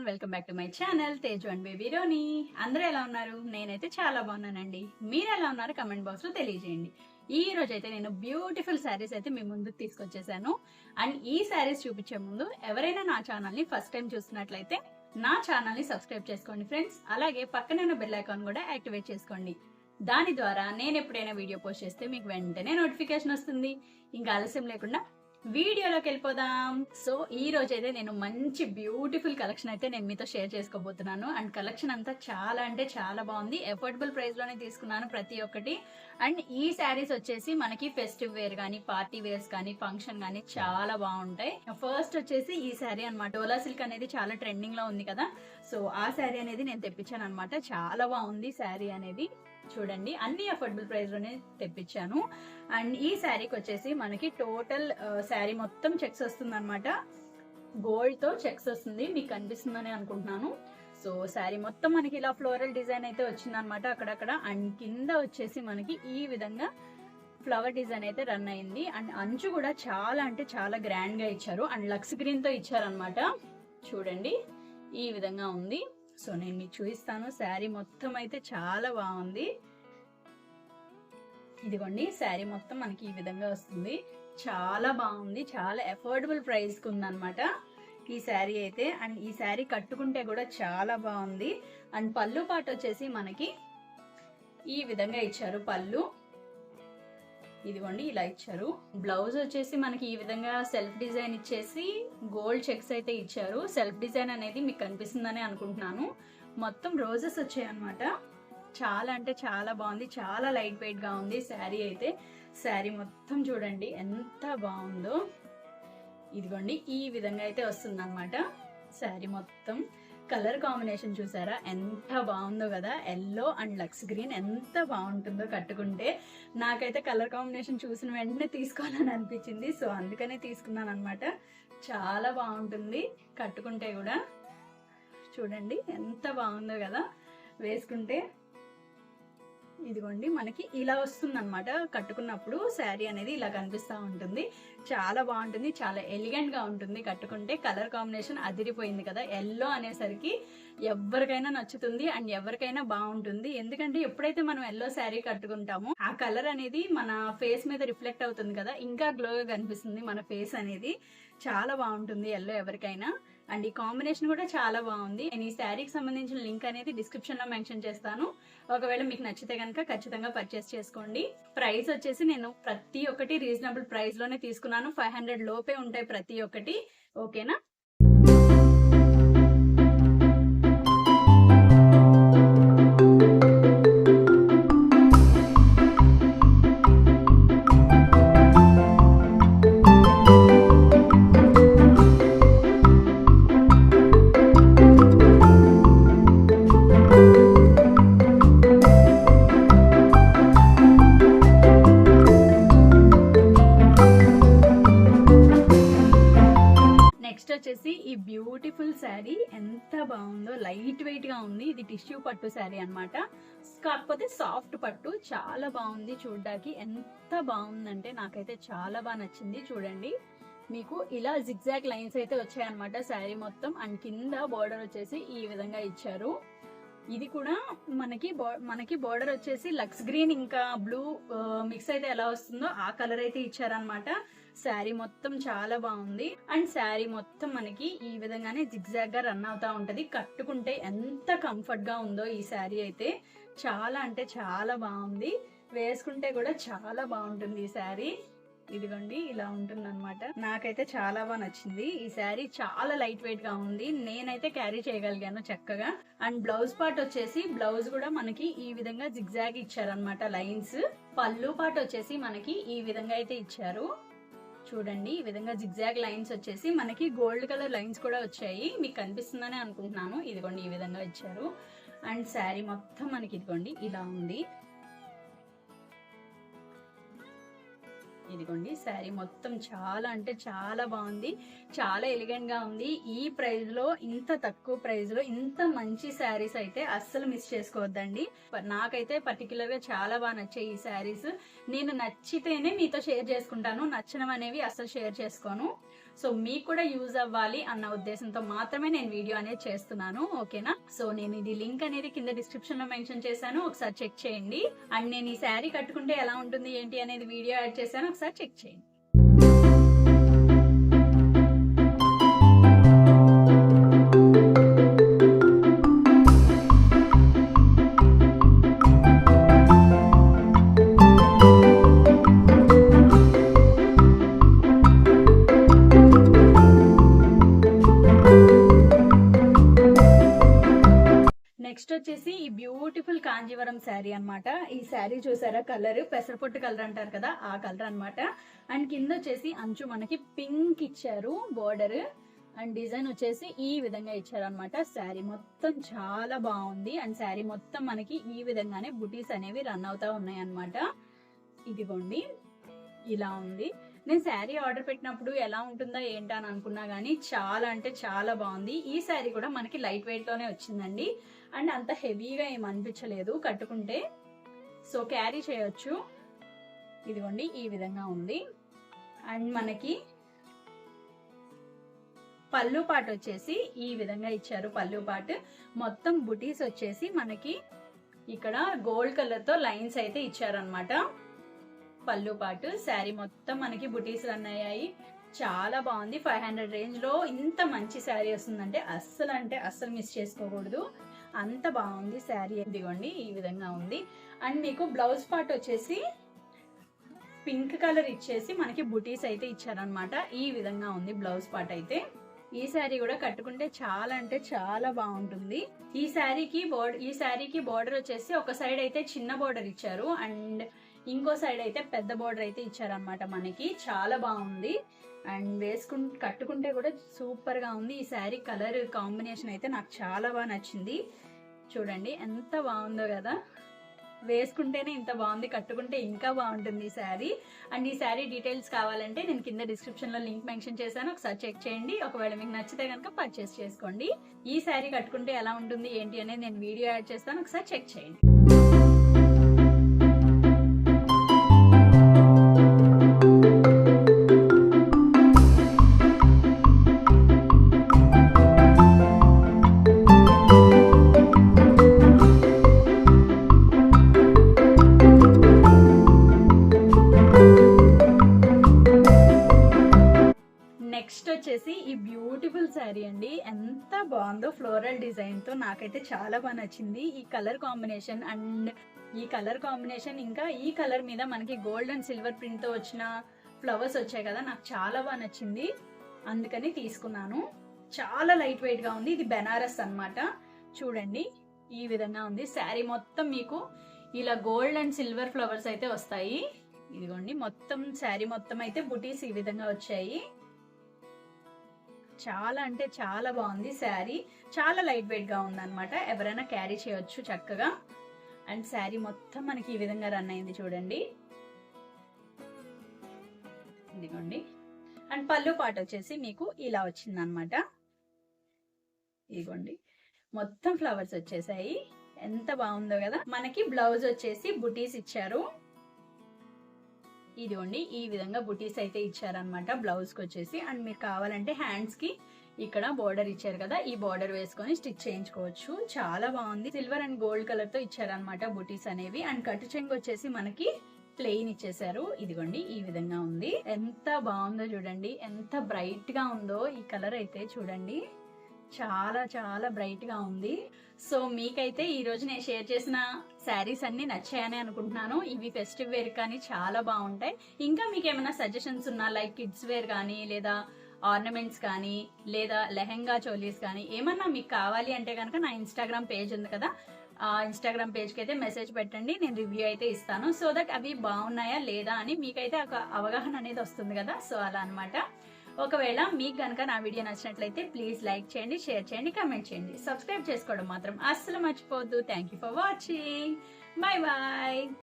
Welcome back to my channel Teju and baby Roni. అందరూ ఎలా ఉన్నారు? నేనైతే చాలా బాగున్నానండి. మీరు ఎలా ఉన్నారు? కమెంట్ బాక్స్ లో తెలియజేయండి. ఈ రోజు అయితే నేను బ్యూటిఫుల్ శారీస్ అయితే మీ ముందుకు తీసుకొచ్చేసాను. అండ్ ఈ శారీస్ చూపించే ముందు ఎవరైనా నా ఛానల్ ని ఫస్ట్ టైం చూస్తున్నట్లయితే నా ఛానల్ ని సబ్స్క్రైబ్ చేసుకోండి ఫ్రెండ్స్. అలాగే పక్కనే ఉన్న బెల్ ఐకాన్ కూడా యాక్టివేట్ చేసుకోండి. దాని ద్వారా నేను ఎప్పుడైనా వీడియో పోస్ట్ చేస్తే మీకు వెంటనే నోటిఫికేషన్ వస్తుంది. ఇంకా ఆలస్యం లేకుండా వీడియోలోకి వెళ్ళిపోదాం. సో ఈ రోజు అయితే నేను మంచి బ్యూటిఫుల్ కలెక్షన్ అయితే నేను మీతో షేర్ చేసుకోబోతున్నాను. అండ్ కలెక్షన్ అంతా చాలా అంటే చాలా బాగుంది. అఫోర్డబుల్ ప్రైస్ లోనే తీసుకున్నాను ప్రతి ఒక్కటి. అండ్ ఈ శారీస్ వచ్చేసి మనకి ఫెస్టివ్ వేర్ కానీ, పార్టీ వేర్స్ కానీ, ఫంక్షన్ కానీ చాలా బాగుంటాయి. ఫస్ట్ వచ్చేసి ఈ శారీ అనమాట. డోలా సిల్క్ అనేది చాలా ట్రెండింగ్ లో ఉంది కదా, సో ఆ శారీ అనేది నేను తెప్పించాను అనమాట. చాలా బాగుంది శారీ అనేది. చూడండి, అన్ని అఫోర్డబుల్ ప్రైస్ లోనే తెప్పించాను. అండ్ ఈ శారీకి వచ్చేసి మనకి టోటల్ శారీ మొత్తం చెక్స్ వస్తుంది అనమాట. గోల్డ్ తో చెక్స్ వస్తుంది, మీకు కనిపిస్తుందని అనుకుంటున్నాను. సో శారీ మొత్తం మనకి ఇలా ఫ్లోరల్ డిజైన్ అయితే వచ్చింది అనమాట అక్కడక్కడ. అండ్ కింద వచ్చేసి మనకి ఈ విధంగా ఫ్లవర్ డిజైన్ అయితే రన్ అయింది. అండ్ అంచు కూడా చాలా అంటే చాలా గ్రాండ్ గా ఇచ్చారు. అండ్ లక్స్ గ్రీన్ తో ఇచ్చారనమాట. చూడండి, ఈ విధంగా ఉంది. సో నేను మీకు చూపిస్తాను. శారీ మొత్తం అయితే చాలా బాగుంది. ఇదిగోండి, శారీ మొత్తం మనకి ఈ విధంగా వస్తుంది. చాలా బాగుంది, చాలా అఫోర్డబుల్ ప్రైస్ కి ఉందన్నమాట ఈ శారీ అయితే. అండ్ ఈ శారీ కట్టుకుంటే కూడా చాలా బాగుంది. అండ్ పళ్ళు పాటు వచ్చేసి మనకి ఈ విధంగా ఇచ్చారు. పళ్ళు ఇదిగోండి ఇలా ఇచ్చారు. బ్లౌజ్ వచ్చేసి మనకి ఈ విధంగా సెల్ఫ్ డిజైన్ ఇచ్చేసి గోల్డ్ చెక్స్ అయితే ఇచ్చారు. సెల్ఫ్ డిజైన్ అనేది మీకు కనిపిస్తుందని అనుకుంటున్నాను. మొత్తం రోజెస్ వచ్చాయి అనమాట. చాలా అంటే చాలా బాగుంది. చాలా లైట్ వెయిట్ గా ఉంది శారీ అయితే. శారీ మొత్తం చూడండి ఎంత బాగుందో. ఇదిగోండి ఈ విధంగా అయితే వస్తుంది అనమాట శారీ మొత్తం. కలర్ కాంబినేషన్ చూసారా ఎంత బాగుందో కదా. ఎల్లో అండ్ లక్స్ గ్రీన్ ఎంత బాగుంటుందో కట్టుకుంటే. నాకైతే కలర్ కాంబినేషన్ చూసిన వెంటనే తీసుకోవాలని అనిపించింది. సో అందుకనే తీసుకున్నాను అనమాట. చాలా బాగుంటుంది కట్టుకుంటే కూడా. చూడండి ఎంత బాగుందో కదా వేసుకుంటే. ఇదిగోండి మనకి ఇలా వస్తుంది అనమాట. కట్టుకున్నప్పుడు శారీ అనేది ఇలా కనిపిస్తూ ఉంటుంది. చాలా బాగుంటుంది, చాలా ఎలిగెంట్ గా ఉంటుంది కట్టుకుంటే. కలర్ కాంబినేషన్ అదిరిపోయింది కదా. ఎల్లో అనేసరికి ఎవరికైనా నచ్చుతుంది అండ్ ఎవరికైనా బాగుంటుంది. ఎందుకంటే ఎప్పుడైతే మనం ఎల్లో శారీ కట్టుకుంటామో ఆ కలర్ అనేది మన ఫేస్ మీద రిఫ్లెక్ట్ అవుతుంది కదా, ఇంకా గ్లోగా కనిపిస్తుంది మన ఫేస్ అనేది. చాలా బాగుంటుంది ఎల్లో ఎవరికైనా. అండ్ ఈ కాంబినేషన్ కూడా చాలా బాగుంది. నేను ఈ శారీకి సంబంధించిన లింక్ అనేది డిస్క్రిప్షన్ లో మెన్షన్ చేస్తాను. ఒకవేళ మీకు నచ్చితే కనుక ఖచ్చితంగా పర్చేస్ చేసుకోండి. ప్రైస్ వచ్చేసి నేను ప్రతి ఒక్కటి రీజనబుల్ ప్రైస్ లోనే తీసుకున్నాను. 500 లోపే ఉంటాయి ప్రతి ఒక్కటి. ఓకేనా? వచ్చేసి ఈ బ్యూటిఫుల్ శారీ ఎంత బాగుందో. లైట్ వెయిట్ గా ఉంది. ఇది టిష్యూ పట్టు శారీ అనమాట. కాకపోతే సాఫ్ట్ పట్టు. చాలా బాగుంది చూడ్డానికి. ఎంత బాగుందంటే నాకైతే చాలా బాగా నచ్చింది. చూడండి, మీకు ఇలా జిగ్జాగ్ లైన్స్ అయితే వచ్చాయన్నమాట శారీ మొత్తం. అండ్ కింద బోర్డర్ వచ్చేసి ఈ విధంగా ఇచ్చారు. ఇది కూడా మనకి బోర్డర్ వచ్చేసి లక్స్ గ్రీన్ ఇంకా బ్లూ మిక్స్ అయితే ఎలా వస్తుందో ఆ కలర్ అయితే ఇచ్చారనమాట. శారీ మొత్తం చాలా బాగుంది. అండ్ శారీ మొత్తం మనకి ఈ విధంగానే జిగ్జాగ్ గా రన్ అవుతా ఉంటది. కట్టుకుంటే ఎంత కంఫర్ట్ గా ఉందో ఈ శారీ అయితే. చాలా అంటే చాలా బాగుంది. వేసుకుంటే కూడా చాలా బాగుంటుంది ఈ శారీ. ఇదిగోండి ఇలా ఉంటుంది అనమాట. నాకైతే చాలా బాగా నచ్చింది ఈ శారీ. చాలా లైట్ వెయిట్ గా ఉంది. నేనైతే క్యారీ చేయగలిగాను చక్కగా. అండ్ బ్లౌజ్ పార్ట్ వచ్చేసి బ్లౌజ్ కూడా మనకి ఈ విధంగా జిగ్జాగ్ ఇచ్చారనమాట లైన్స్. పళ్ళు పార్ట్ వచ్చేసి మనకి ఈ విధంగా అయితే ఇచ్చారు. చూడండి, ఈ విధంగా జిగ్జాగ్ లైన్స్ వచ్చేసి మనకి గోల్డ్ కలర్ లైన్స్ కూడా వచ్చాయి. మీకు కనిపిస్తుందని అనుకుంటున్నాను. ఇదిగోండి ఈ విధంగా ఇచ్చారు. అండ్ శారీ మొత్తం మనకి ఇదిగోండి ఇలా ఉంది. ఇదిగోండి శారీ మొత్తం చాలా అంటే చాలా బాగుంది, చాలా ఎలిగెంట్ గా ఉంది. ఈ ప్రైస్ లో, ఇంత తక్కువ ప్రైస్ లో ఇంత మంచి శారీస్ అయితే అస్సలు మిస్ చేసుకోవద్దండి. నాకైతే పర్టికులర్ గా చాలా బాగా నచ్చాయి ఈ శారీస్. నేను నచ్చితేనే మీతో షేర్ చేసుకుంటాను, నచ్చడం అనేవి అస్సలు షేర్ చేసుకోను. సో మీకు కూడా యూజ్ అవ్వాలి అన్న ఉద్దేశంతో మాత్రమే నేను వీడియో అనేది చేస్తున్నాను, ఓకేనా. సో నేను ఇది లింక్ అనేది కింద డిస్క్రిప్షన్ లో మెన్షన్ చేశాను, ఒకసారి చెక్ చేయండి. అండ్ నేను ఈ శారీ కట్టుకుంటే ఎలా ఉంటుంది ఏంటి అనేది వీడియో యాడ్ చేశాను, ఒకసారి చెక్ చేయండి. నెక్స్ట్ వచ్చేసి ఈ బ్యూటిఫుల్ కాంజీవరం శారీ అన్నమాట. ఈ శారీ చూసారా, కలర్ పెసరపొట్టు కలర్ అంటారు కదా, ఆ కలర్ అన్నమాట. అండ్ కింద వచ్చేసి అంచు మనకి పింక్ ఇచ్చారు బోర్డర్, అండ్ డిజైన్ వచ్చేసి ఈ విధంగా ఇచ్చారు అనమాట. శారీ మొత్తం చాలా బాగుంది. అండ్ శారీ మొత్తం మనకి ఈ విధంగానే బుటీస్ అనేవి రన్ అవుతా ఉన్నాయి అన్నమాట. ఇదిగోండి ఇలా ఉంది. నేను శారీ ఆర్డర్ పెట్టినప్పుడు ఎలా ఉంటుందా ఏంటా అని అనుకున్నా గానీ చాలా అంటే చాలా బాగుంది. ఈ శారీ కూడా మనకి లైట్ వెయిట్ లోనే వచ్చిందండి, అండ్ అంత హెవీగా ఏం అనిపించలేదు కట్టుకుంటే, సో క్యారీ చేయొచ్చు. ఇదిగోండి ఈ విధంగా ఉంది. అండ్ మనకి పళ్ళు పాటు వచ్చేసి ఈ విధంగా ఇచ్చారు. పళ్ళు పాటు మొత్తం బుటీస్ వచ్చేసి మనకి ఇక్కడ గోల్డ్ కలర్ తో లైన్స్ అయితే ఇచ్చారనమాట. పళ్ళు పాటు శారీ మొత్తం మనకి బుటీస్ రన్ అయ్యాయి. చాలా బాగుంది. 500 రేంజ్ లో ఇంత మంచి శారీ వస్తుందంటే అస్సలు మిస్ చేసుకోకూడదు, అంత బాగుంది శారీ. ఇదిగోండి ఈ విధంగా ఉంది. అండ్ మీకు బ్లౌజ్ పార్ట్ వచ్చేసి పింక్ కలర్ ఇచ్చేసి మనకి బుటీస్ అయితే ఇచ్చారనమాట. ఈ విధంగా ఉంది బ్లౌజ్ పార్ట్ అయితే. ఈ శారీ కూడా కట్టుకుంటే చాలా అంటే చాలా బాగుంటుంది. ఈ శారీకి బోర్డర్ వచ్చేసి ఒక సైడ్ అయితే చిన్న బోర్డర్ ఇచ్చారు, అండ్ ఇంకో సైడ్ అయితే పెద్ద బోర్డర్ అయితే ఇచ్చారనమాట. మనకి చాలా బాగుంది. అండ్ కట్టుకుంటే కూడా సూపర్ గా ఉంది. ఈ శారీ కలర్ కాంబినేషన్ అయితే నాకు చాలా బాగా నచ్చింది. చూడండి ఎంత బాగుందో కదా, వేసుకుంటేనే ఇంత బాగుంది, కట్టుకుంటే ఇంకా బాగుంటుంది ఈ శారీ. అండ్ ఈ శారీ డీటెయిల్స్ కావాలంటే నేను కింద డిస్క్రిప్షన్ లో లింక్ మెన్షన్ చేశాను, ఒకసారి చెక్ చేయండి. ఒకవేళ మీకు నచ్చితే కనుక పర్చేస్ చేసుకోండి. ఈ శారీ కట్టుకుంటే ఎలా ఉంటుంది ఏంటి అనేది నేను వీడియో యాడ్ చేస్తాను, ఒకసారి చెక్ చేయండి. నెక్స్ట్ వచ్చేసి ఈ బ్యూటిఫుల్ శారీ అండి, ఎంత బాగుందో ఫ్లోరల్ డిజైన్ తో. నాకైతే చాలా బాగా నచ్చింది ఈ కలర్ కాంబినేషన్. అండ్ ఈ కలర్ కాంబినేషన్ ఇంకా ఈ కలర్ మీద మనకి గోల్డ్ అండ్ సిల్వర్ ప్రింట్ తో వచ్చిన ఫ్లవర్స్ వచ్చాయి కదా, నాకు చాలా బాగా నచ్చింది, అందుకని తీసుకున్నాను. చాలా లైట్ వెయిట్ గా ఉంది. ఇది బెనారస్ అన్నమాట. చూడండి ఈ విధంగా ఉంది. శారీ మొత్తం మీకు ఇలా గోల్డ్ అండ్ సిల్వర్ ఫ్లవర్స్ అయితే వస్తాయి. ఇదిగోండి మొత్తం శారీ మొత్తం అయితే బుటీస్ ఈ విధంగా వచ్చాయి. చాలా అంటే చాలా బాగుంది శారీ. చాలా లైట్ వెయిట్ గా ఉంది అనమాట, ఎవరైనా క్యారీ చేయొచ్చు చక్కగా. అండ్ శారీ మొత్తం మనకి ఈ విధంగా రన్ అయింది చూడండి. ఇదిగోండి. అండ్ పళ్ళు పాట వచ్చేసి మీకు ఇలా వచ్చింది అనమాట. ఇదిగోండి మొత్తం ఫ్లవర్స్ వచ్చేసాయి, ఎంత బాగుందో కదా. మనకి బ్లౌజ్ వచ్చేసి బుటీస్ ఇచ్చారు. ఇదిగోండి ఈ విధంగా బుటీస్ అయితే ఇచ్చారనమాట బ్లౌజ్ కి వచ్చేసి. అండ్ మీరు కావాలంటే హ్యాండ్స్ కి ఇక్కడ బోర్డర్ ఇచ్చారు కదా, ఈ బోర్డర్ వేసుకొని స్టిచ్ చేయించుకోవచ్చు. చాలా బాగుంది. సిల్వర్ అండ్ గోల్డ్ కలర్ తో ఇచ్చారనమాట బుటీస్ అనేవి. అండ్ కట్టు చెంగు వచ్చేసి మనకి ప్లెయిన్ ఇచ్చేసారు. ఇదిగోండి ఈ విధంగా ఉంది. ఎంత బాగుందో చూడండి, ఎంత బ్రైట్ గా ఉందో ఈ కలర్ అయితే. చూడండి చాలా చాలా బ్రైట్ గా ఉంది. సో మీకైతే ఈ రోజు నేను షేర్ చేసిన శారీస్ అన్ని నచ్చాయని అనుకుంటున్నాను. ఇవి ఫెస్టివ్ వేర్ కానీ చాలా బాగుంటాయి. ఇంకా మీకు ఏమైనా సజెషన్స్ ఉన్నా, లైక్ కిడ్స్ వేర్ కానీ, లేదా ఆర్నమెంట్స్ కానీ, లేదా లెహెంగా చోలీస్ కానీ ఏమన్నా మీకు కావాలి అంటే కనుక నా ఇన్స్టాగ్రామ్ పేజ్ ఉంది కదా, ఆ ఇన్స్టాగ్రామ్ పేజ్కి అయితే మెసేజ్ పెట్టండి, నేను రివ్యూ అయితే ఇస్తాను. సో దట్ అవి బాగున్నాయా లేదా అని మీకైతే ఒక అవగాహన అనేది వస్తుంది కదా. సో అలా అనమాట. ఒకవేళ మీకు కనుక నా వీడియో నచ్చినట్లయితే ప్లీజ్ లైక్ చేయండి, షేర్ చేయండి, కామెంట్ చేయండి. సబ్స్క్రైబ్ చేసుకోవడం మాత్రం అస్సలు మర్చిపోవద్దు. Thank you for watching. Bye bye.